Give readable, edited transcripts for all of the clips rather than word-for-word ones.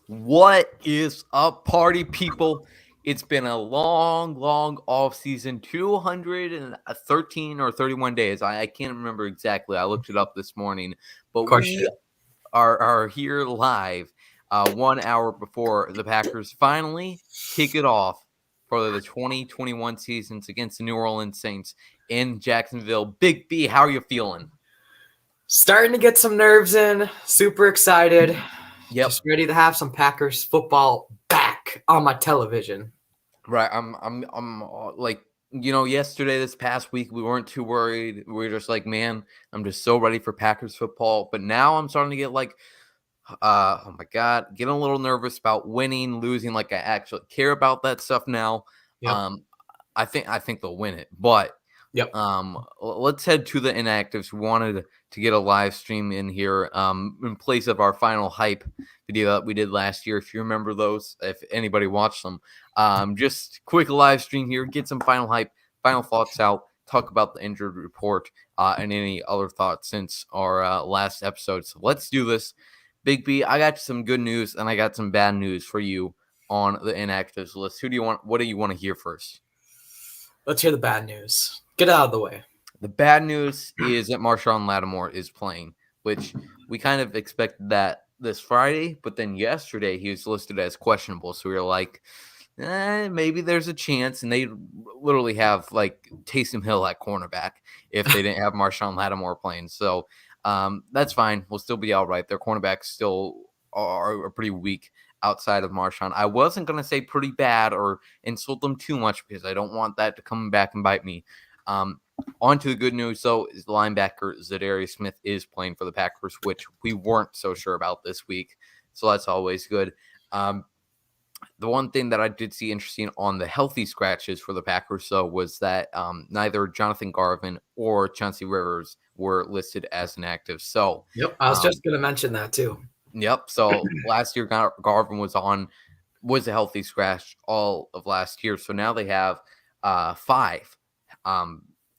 What is up, party people? It's been a long off season, 213 or 31 days. I can't remember exactly. I looked it up this morning, but Of course you we did. are here live 1 hour before the Packers finally kick it off for the 2021 seasons against the New Orleans Saints in Jacksonville. Big B, how are you feeling? Starting to get some nerves in. Super excited. Yep. Just ready to have some Packers football back on my television. Right. I'm like, yesterday, this past week, we weren't too worried. We were just like, man, I'm just so ready for Packers football. But now I'm starting to get like, oh my God, getting a little nervous about winning, losing. Like I actually care about that stuff now. Yep. Um, I think they'll win it, but Yep. let's head to the inactives. We wanted to get a live stream in here in place of our final hype video that we did last year. If you remember those, if anybody watched them, just quick live stream here, get some final hype, final thoughts out, talk about the injured report, and any other thoughts since our last episode. So let's do this. Big B, I got some good news and I got some bad news for you on the inactives list. What do you want to hear first? Let's hear the bad news. Get out of the way. The bad news is that Marshawn Lattimore is playing, which we kind of expected that this Friday, but then yesterday he was listed as questionable. So we were like, maybe there's a chance. And they literally have like Taysom Hill at cornerback if they didn't have Marshawn Lattimore playing. So that's fine. We'll still be all right. Their cornerbacks still are pretty weak outside of Marshawn. I wasn't going to say pretty bad or insult them too much because I don't want that to come back and bite me. On to the good news, though, is linebacker Zadarius Smith is playing for the Packers, which we weren't so sure about this week. So that's always good. The one thing that I did see interesting on the healthy scratches for the Packers, though, was that neither Jonathan Garvin or Chauncey Rivers were listed as inactive. So, Yep. I was just going to mention that too. yep. So last year, Garvin was a healthy scratch all of last year. So now they have 5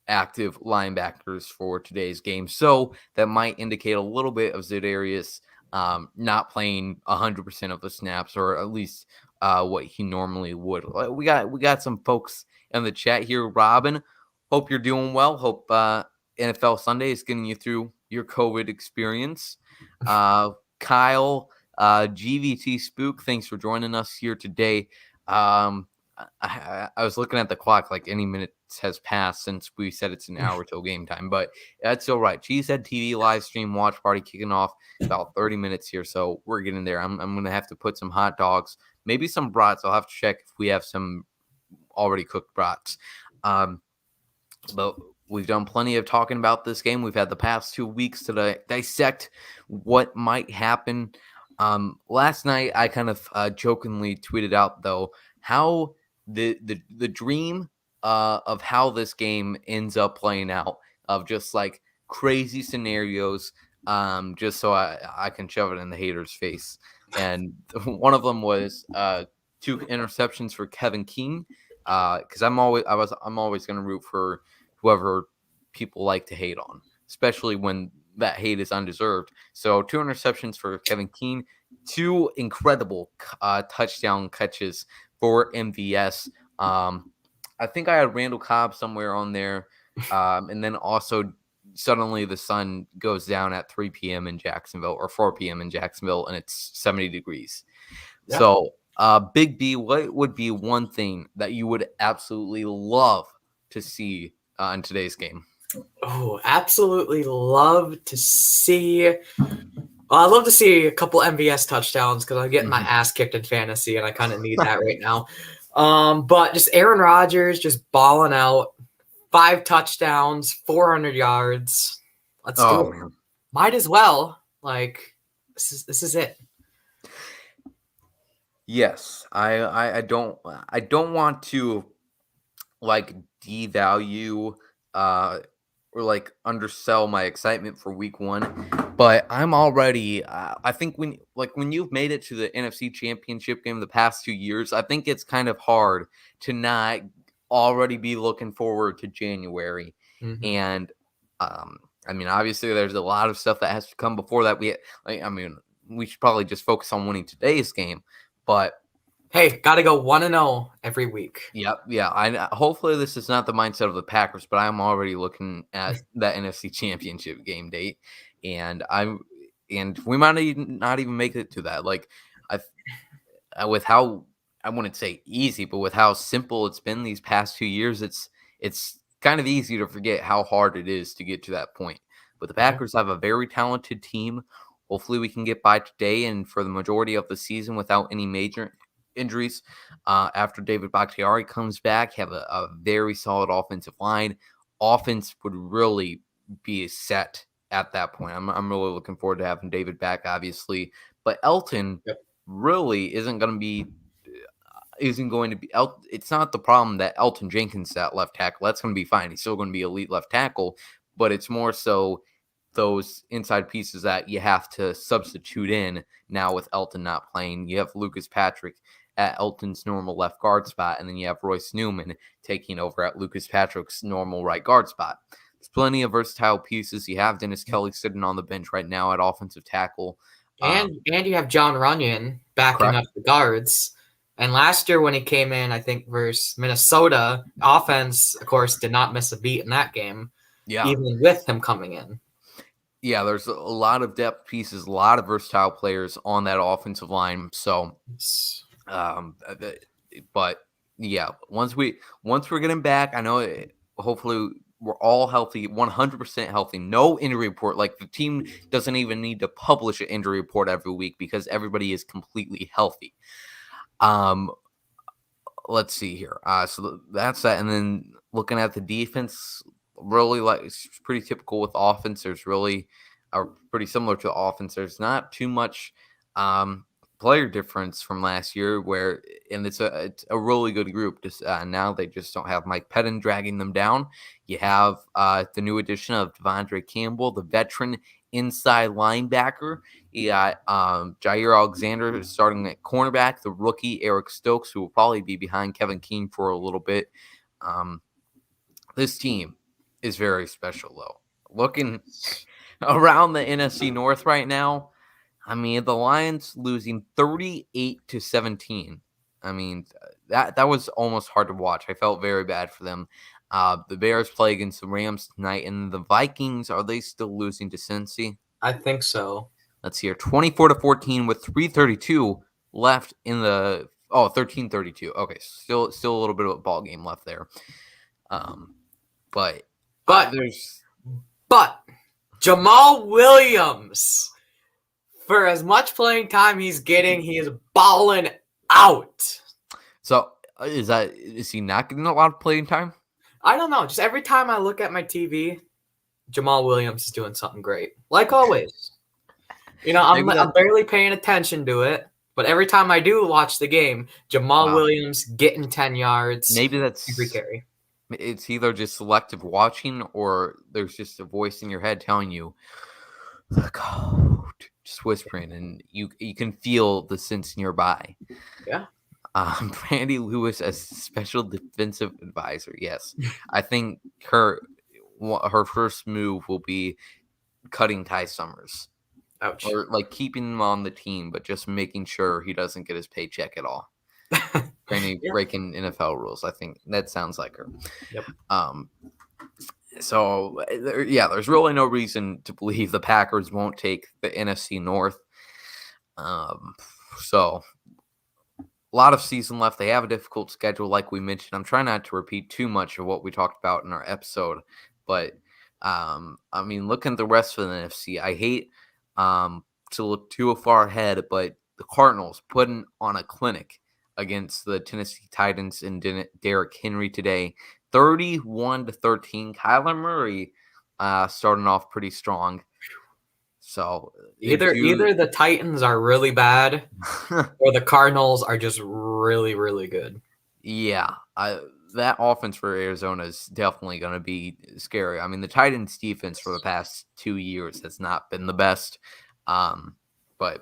active linebackers for today's game. So that might indicate a little bit of Zadarius not playing 100% of the snaps, or at least what he normally would. We got some folks in the chat here. Robin, hope you're doing well. Hope NFL Sunday is getting you through your COVID experience. Kyle, GVT Spook, thanks for joining us here today. I was looking at the clock, like any minute has passed since we said it's an hour till game time, but that's all right. Cheesehead TV live stream watch party kicking off about 30 minutes here, so we're getting there. I'm gonna have to put some hot dogs, maybe some brats. I'll have to check if we have some already cooked brats. But we've done plenty of talking about this game. We've had the past 2 weeks to dissect what might happen. Last night, I kind of jokingly tweeted out, though, how the dream of how this game ends up playing out, of just like crazy scenarios, just so I can shove it in the haters' face. And one of them was 2 interceptions for Kevin King, because I'm always going to root for whoever people like to hate on, especially when that hate is undeserved. So 2 interceptions for Kevin Keene, 2 incredible touchdown catches for MVS. I think I had Randall Cobb somewhere on there. And then also suddenly the sun goes down at 3 p.m. in Jacksonville, or 4 p.m. in Jacksonville, and it's 70 degrees. Yeah. So Big B, what would be one thing that you would absolutely love to see in today's game? Oh, absolutely love to see. Well, I'd love to see a couple MVS touchdowns because I'm getting my ass kicked in fantasy, and I kind of need that right now. But just Aaron Rodgers just balling out, 5 touchdowns, 400 yards. Let's do it. Man. Might as well. Like this is it. Yes, I don't want to like devalue or like undersell my excitement for week 1, but I'm already I think when you've made it to the NFC Championship game the past 2 years, I think it's kind of hard to not already be looking forward to January. Mm-hmm. And I mean, obviously there's a lot of stuff that has to come before that. we should probably just focus on winning today's game. But hey, got to go 1-0 every week. yeah. Hopefully this is not the mindset of the Packers, but I'm already looking at that NFC Championship game date, and we might not even make it to that. Like with how, I wouldn't say easy, but with how simple it's been these past 2 years, it's kind of easy to forget how hard it is to get to that point. But the Packers have a very talented team. Hopefully we can get by today and for the majority of the season without any major injuries. After David Bakhtiari comes back, have a very solid offensive line. Offense would really be set at that point. I'm really looking forward to having David back, obviously. But Elton really isn't going to be. It's not the problem that Elton Jenkins at left tackle. That's going to be fine. He's still going to be elite left tackle, but it's more so those inside pieces that you have to substitute in now with Elton not playing. You have Lucas Patrick at Elton's normal left guard spot, and then you have Royce Newman taking over at Lucas Patrick's normal right guard spot. There's plenty of versatile pieces. You have Dennis Kelly sitting on the bench right now at offensive tackle. And you have John Runyon backing up the guards. And last year when he came in, I think versus Minnesota, offense, of course, did not miss a beat in that game, even with him coming in. Yeah, there's a lot of depth pieces, a lot of versatile players on that offensive line. So, but yeah, once we're getting back, I know hopefully we're all healthy, 100% healthy, no injury report. Like the team doesn't even need to publish an injury report every week because everybody is completely healthy. Let's see here. So that's that. And then looking at the defense, really it's pretty typical with offense. There's really pretty similar to the offense. There's not too much player difference from last year and it's a really good group. Just now they just don't have Mike Pettin dragging them down. You have the new addition of Devondre Campbell, the veteran inside linebacker. You got Jair Alexander starting at cornerback, the rookie Eric Stokes, who will probably be behind Kevin King for a little bit. This team is very special, though. Looking around the NFC North right now, I mean, the Lions losing 38-17. I mean, that was almost hard to watch. I felt very bad for them. The Bears play against the Rams tonight, and the Vikings, are they still losing to Cincy? I think so. Let's see here, 24-14 with 3:32 left in the 13:32. Okay, still a little bit of a ball game left there. But Jamal Williams, for as much playing time he's getting, he is balling out. So is he not getting a lot of playing time? I don't know. Just every time I look at my TV, Jamal Williams is doing something great. Like always. I'm barely paying attention to it, but every time I do watch the game, Jamal Williams getting 10 yards. Maybe that's every carry. It's either just selective watching or there's just a voice in your head telling you, look, just whispering, and you can feel the sense nearby. Yeah. Brandy Lewis as special defensive advisor. Yes, I think her first move will be cutting Ty Summers. Ouch. Or like keeping him on the team, but just making sure he doesn't get his paycheck at all. Brandy breaking NFL rules. I think that sounds like her. Yep. So there's really no reason to believe the Packers won't take the NFC North. So a lot of season left. They have a difficult schedule, like we mentioned. I'm trying not to repeat too much of what we talked about in our episode, but I mean, looking at the rest of the NFC, I hate to look too far ahead, but the Cardinals putting on a clinic against the Tennessee Titans and Derrick Henry today, 31-13. Kyler Murray starting off pretty strong. So either the Titans are really bad or the Cardinals are just really, really good. Yeah, that offense for Arizona is definitely going to be scary. I mean, the Titans' defense for the past 2 years has not been the best, but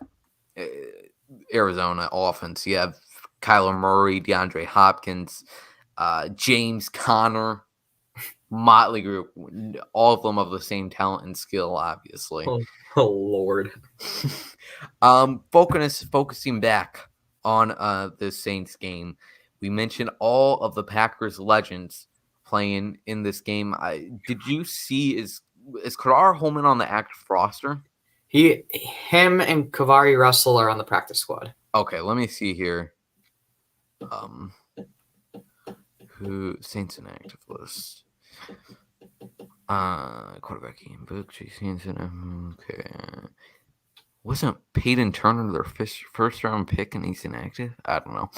Arizona offense, you have Kyler Murray, DeAndre Hopkins, James Conner, motley group, all of them of the same talent and skill, obviously. Oh Lord. Focusing back on the Saints game, we mentioned all of the Packers legends playing in this game. Did you see is Kadar Holman on the active roster? Him and Kavari Russell are on the practice squad. Okay, let me see here. Who Saints inactive list? Quarterback game book. Okay. Wasn't Peyton Turner their first round pick and he's inactive? I don't know.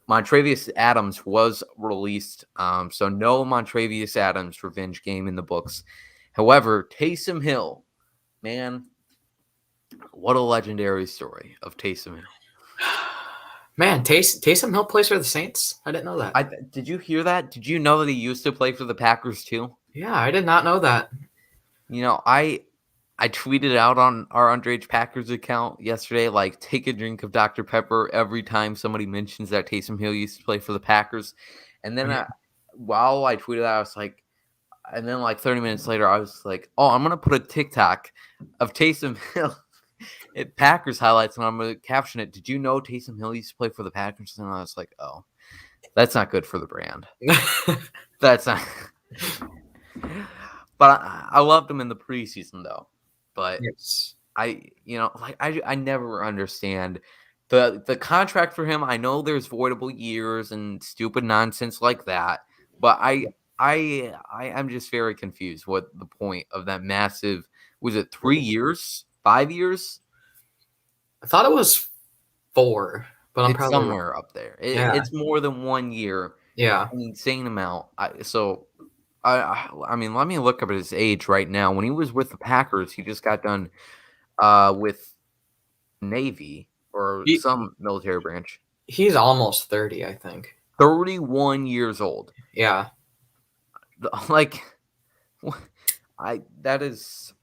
Montravius Adams was released. So no Montravius Adams revenge game in the books. However, Taysom Hill, man, what a legendary story of Taysom Hill. Man, Taysom Hill plays for the Saints? I didn't know that. Did you hear that? Did you know that he used to play for the Packers too? Yeah, I did not know that. You know, I tweeted out on our Underage Packers account yesterday, like, take a drink of Dr. Pepper every time somebody mentions that Taysom Hill used to play for the Packers. And then while I tweeted that, I was like, and then like 30 minutes later, I was like, oh, I'm going to put a TikTok of Taysom Hill at Packers highlights, and I'm going to caption it. Did you know Taysom Hill used to play for the Packers? And I was like, oh, that's not good for the brand. That's not. But I loved him in the preseason, though. But yes. I never understand the contract for him. I know there's voidable years and stupid nonsense like that, but I'm just very confused what the point of that massive, was it 3 years, 5 years? I thought it was 4, but I'm probably somewhere up there. It's more than 1 year. Yeah. An insane amount. I mean, let me look up at his age right now. When he was with the Packers, he just got done with Navy or some military branch. He's almost 30, I think. 31 years old. Yeah. Like, that is,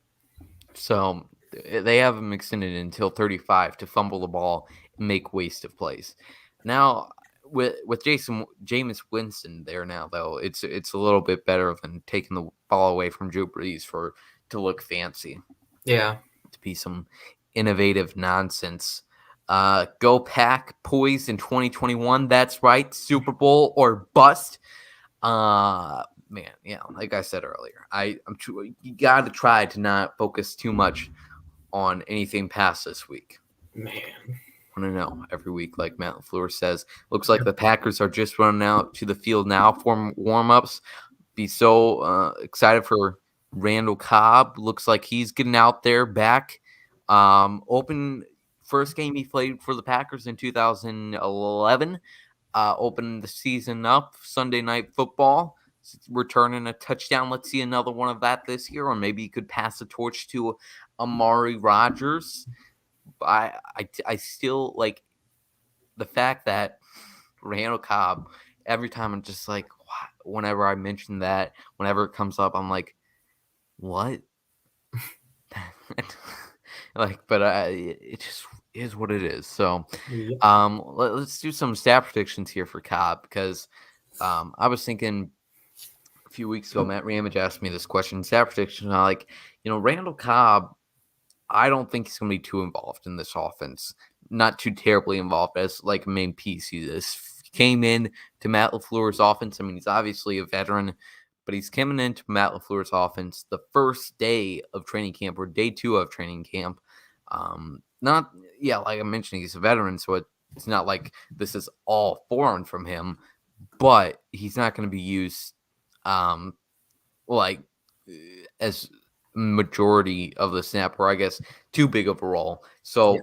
so they have him extended until 35 to fumble the ball and make waste of plays. Now, with Jameis Winston there now, though, it's a little bit better than taking the ball away from Drew Brees to look fancy. Yeah. To be some innovative nonsense. Go Pack, poised in 2021. That's right. Super Bowl or bust. Man, yeah, like I said earlier, you got to try to not focus too much on anything past this week. Man. I want to know every week, like Matt LaFleur says. Looks like the Packers are just running out to the field now for warm-ups. Be so excited for Randall Cobb. Looks like he's getting out there back. Open first game he played for the Packers in 2011. Opened the season up, Sunday Night Football. Returning a touchdown. Let's see another one of that this year, or maybe he could pass the torch to Amari Rodgers. I still like the fact that Randall Cobb, every time I'm just like, whenever I mention that, whenever it comes up, I'm like, what? Like, but it just is what it is. So, let's do some stat predictions here for Cobb, because I was thinking a few weeks ago, Matt Ramage asked me this question, stat prediction. And I'm like, Randall Cobb, I don't think he's going to be too involved in this offense. Not too terribly involved as like a main piece. He just came in to Matt LaFleur's offense. I mean, he's obviously a veteran, but he's coming into Matt LaFleur's offense the first day of training camp, or day 2 of training camp. Like I mentioned, he's a veteran, so it's not like this is all foreign from him, but he's not going to be used as majority of the snap, or I guess too big of a role. So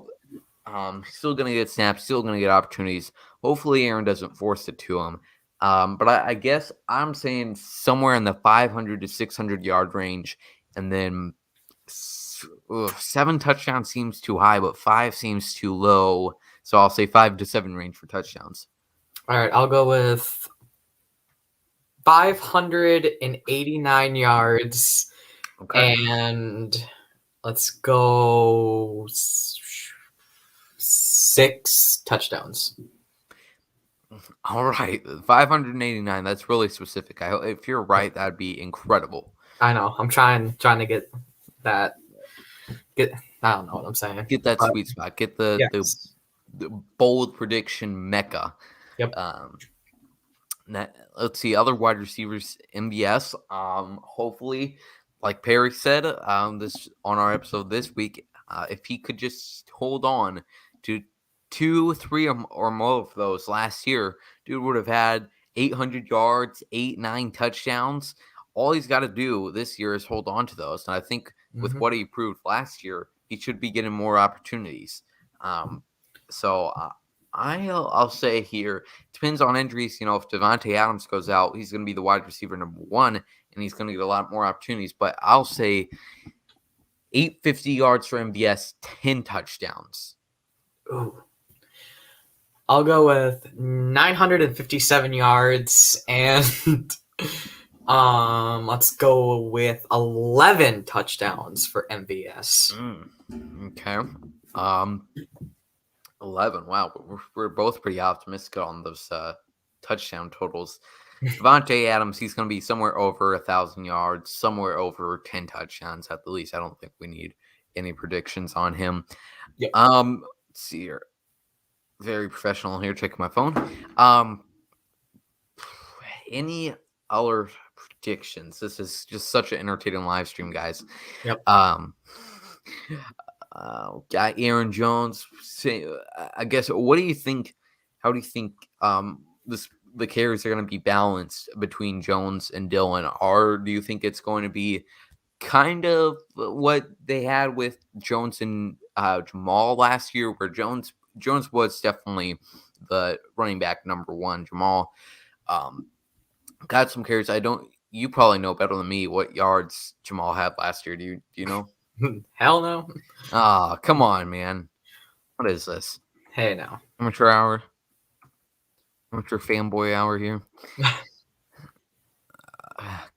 still going to get snaps, still going to get opportunities. Hopefully Aaron doesn't force it to him. But I guess I'm saying somewhere in the 500 to 600 yard range, and then 7 touchdowns seems too high, but 5 seems too low. So I'll say 5 to 7 range for touchdowns. All right, I'll go with 589 yards. Okay. And let's go 6 touchdowns. All right, 589. That's really specific. If you're right, that'd be incredible. I know. I'm trying to get that. I don't know what I'm saying. Get that But sweet spot. Get the yes. bold prediction mecca. Yep. Let's see other wide receivers. MBS. Hopefully, like Perry said, this on our episode this week, if he could just hold on to 2, 3, or more of those last year, dude would have had 800 yards, 8, 9 touchdowns. All he's got to do this year is hold on to those, and I think with what he proved last year, he should be getting more opportunities. So I'll say here, depends on injuries. If Devontae Adams goes out, he's going to be the wide receiver number 1, and he's going to get a lot more opportunities. But I'll say 850 yards for MBS, 10 touchdowns. Ooh. I'll go with 957 yards and let's go with 11 touchdowns for MVS. Okay. 11. Wow, we're both pretty optimistic on those touchdown totals. Devontae Adams, he's going to be somewhere over 1,000 yards, somewhere over 10 touchdowns at the least. I don't think we need any predictions on him. Yep. Let's see here. Very professional here. Checking my phone. Any other predictions? This is just such an entertaining live stream, guys. Yep. Got Aaron Jones. I guess. What do you think? How do you think the carries are going to be balanced between Jones and Dillon? Or do you think it's going to be kind of what they had with Jones and Jamal last year, where Jones was definitely the running back number 1. Jamal got some carries. You probably know better than me what yards Jamal had last year. Do you know? Hell no. Come on, man. What is this? Hey, now. Amateur hour? Amateur fanboy hour here?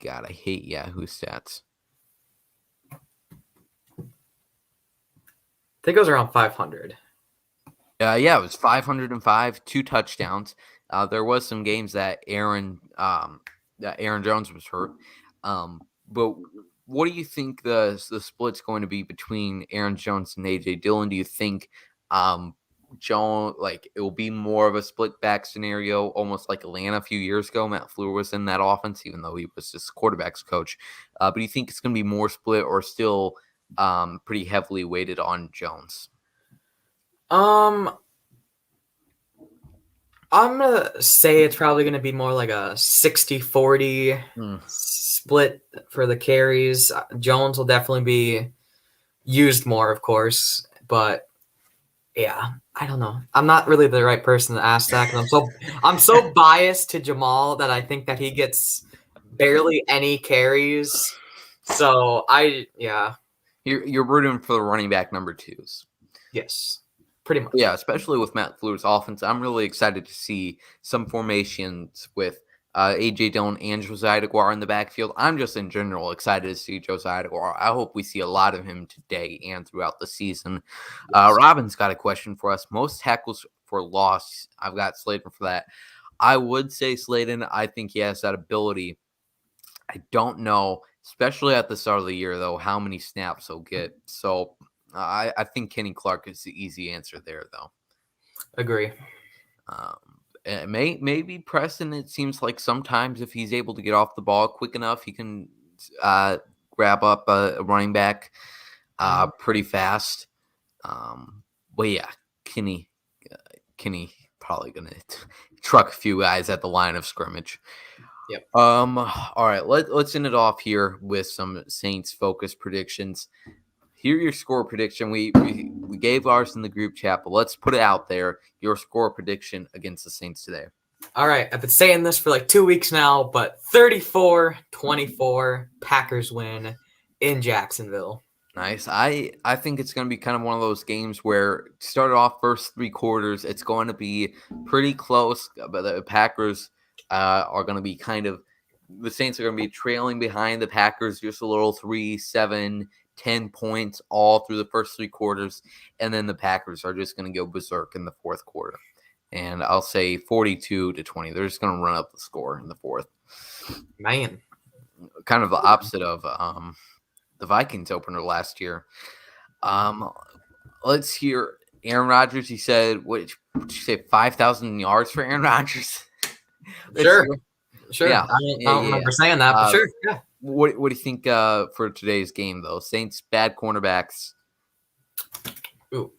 God, I hate Yahoo stats. I think it was around 500. Yeah, it was 505, 2 touchdowns. There was some games that Aaron Jones was hurt. But what do you think the split's going to be between Aaron Jones and AJ Dillon? Do you think it will be more of a split back scenario, almost like Atlanta a few years ago? Matt Fleur was in that offense, even though he was just quarterback's coach. But do you think it's going to be more split or still pretty heavily weighted on Jones? I'm gonna say it's probably gonna be more like a 60-40 split for the carries. Jones will definitely be used more, of course, but yeah, I don't know. I'm not really the right person to ask that because I'm so biased to Jamal that I think that he gets barely any carries. So you're rooting for the running back number 2s. Yes. Pretty much. Yeah, especially with Matt Fleur's offense. I'm really excited to see some formations with AJ Dillon and Josiah DeGuara in the backfield. I'm just in general excited to see Josiah DeGuara. I hope we see a lot of him today and throughout the season. Yes. Robin's got a question for us. Most tackles for loss. I've got Sladen for that. I would say Sladen. I think he has that ability. I don't know, especially at the start of the year, though, how many snaps he'll get. So I think Kenny Clark is the easy answer there, though. Agree. Maybe Preston. It seems like sometimes if he's able to get off the ball quick enough, he can grab up a running back pretty fast. But yeah, Kenny probably gonna truck a few guys at the line of scrimmage. Yep. All right, let's end it off here with some Saints focused predictions. Hear your score prediction. We gave ours in the group chat, but let's put it out there. Your score prediction against the Saints today. All right. I've been saying this for like 2 weeks now, but 34-24 Packers win in Jacksonville. Nice. I think it's going to be kind of one of those games where start off first 3 quarters, it's going to be pretty close, but the Packers are going to be the Saints are going to be trailing behind the Packers just a little 3, 7, 10 points all through the first 3 quarters, and then the Packers are just going to go berserk in the fourth quarter. and I'll say 42-20. They're just going to run up the score in the fourth. Man. Kind of the opposite of the Vikings opener last year. Let's hear Aaron Rodgers. He said, what did you say, 5,000 yards for Aaron Rodgers? Sure. Yeah. I don't remember saying that, but sure. Yeah. What do you think for today's game, though? Saints, bad cornerbacks. Ooh.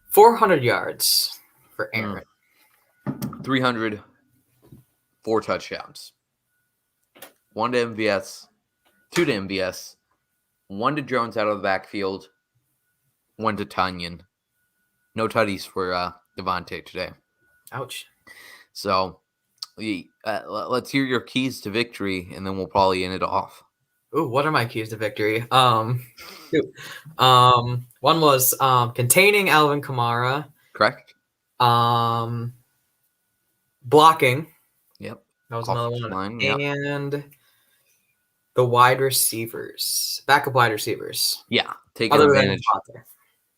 400 yards for Aaron. 300, 4 touchdowns. 1 to MVS, 2 to MVS, 1 to Jones out of the backfield, 1 to Tunyon. No tutties for Devontae today. Ouch. So let's hear your keys to victory, and then we'll probably end it off. Ooh, what are my keys to victory? One was containing Alvin Kamara. Correct. Blocking. Yep. That was another one. Line, yep. And the wide receivers, backup wide receivers. Yeah, taking advantage.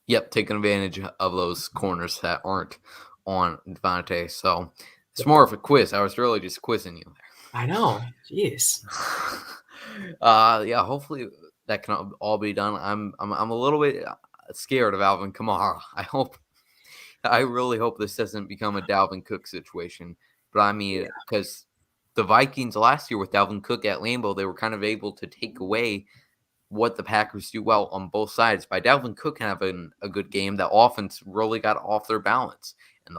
Yep, taking advantage of those corners that aren't on Devontae. So it's more of a quiz. I was really just quizzing you there. I know. Jeez. Yeah, hopefully that can all be done. I'm a little bit scared of Alvin Kamara. I really hope this doesn't become a Dalvin Cook situation. But I mean, because the Vikings last year with Dalvin Cook at Lambeau, they were kind of able to take away what the Packers do well on both sides. By Dalvin Cook having a good game, the offense really got off their balance. And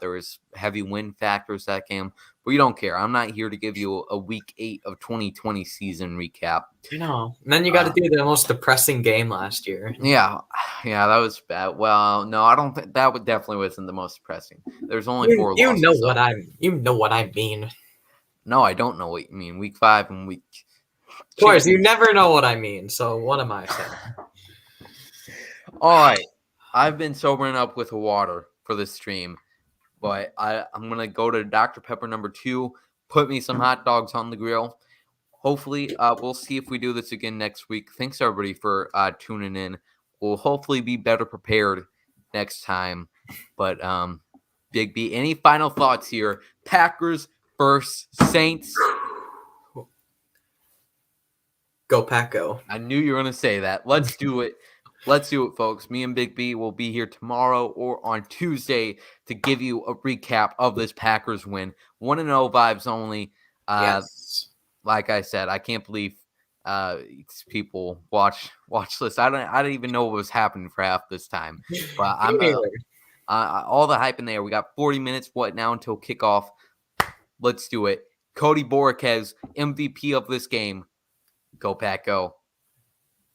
there was heavy win factors that game. But you don't care. I'm not here to give you a Week 8 of 2020 season recap. I know. And then you got to do the most depressing game last year. Yeah, that was bad. Well, no, I don't think that definitely wasn't the most depressing. There's only 4 losses. You know what I mean. No, I don't know what you mean. Week 5 and week. Of course, you never know what I mean. So what am I saying? All right, I've been sobering up with water for this stream, but I'm gonna go to Dr. Pepper number 2. Put me some hot dogs on the grill. Hopefully, we'll see if we do this again next week. Thanks everybody for tuning in. We'll hopefully be better prepared next time. But Big B, any final thoughts here? Packers versus Saints. Go Pack Go. I knew you were going to say that. Let's do it. Let's do it, folks. Me and Big B will be here tomorrow or on Tuesday to give you a recap of this Packers win. 1-0 vibes only. Yes. Like I said, I can't believe people watch this. I didn't even know what was happening for half this time. But I'm all the hype in there. We got 40 minutes. What now until kickoff? Let's do it. Cody Borikez, MVP of this game. Go Pack Go.